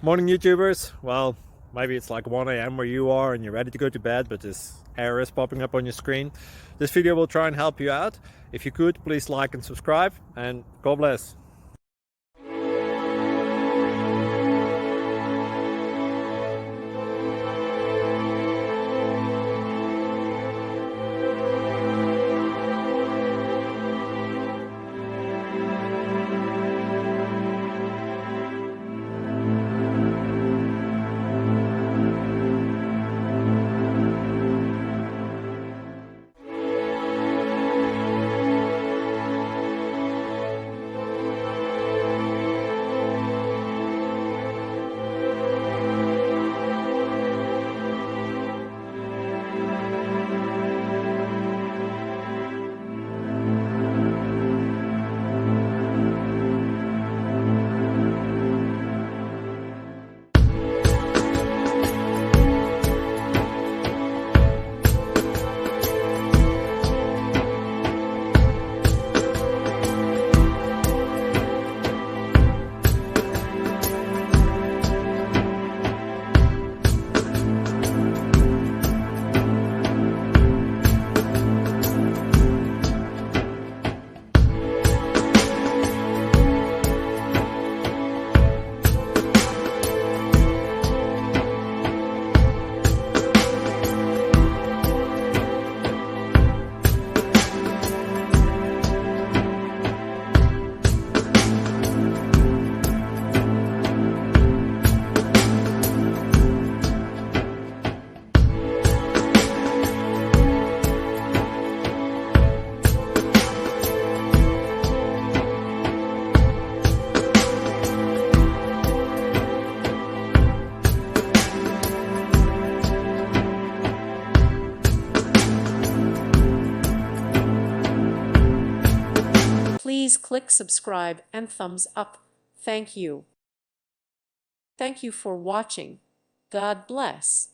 Morning YouTubers. Well, maybe it's like 1 a.m. where you are and you're ready to go to bed, but this error is popping up on your screen. This video will try and help you out. If you could, please like and subscribe, and God bless. Please click subscribe and thumbs up. Thank you. Thank you for watching. God bless.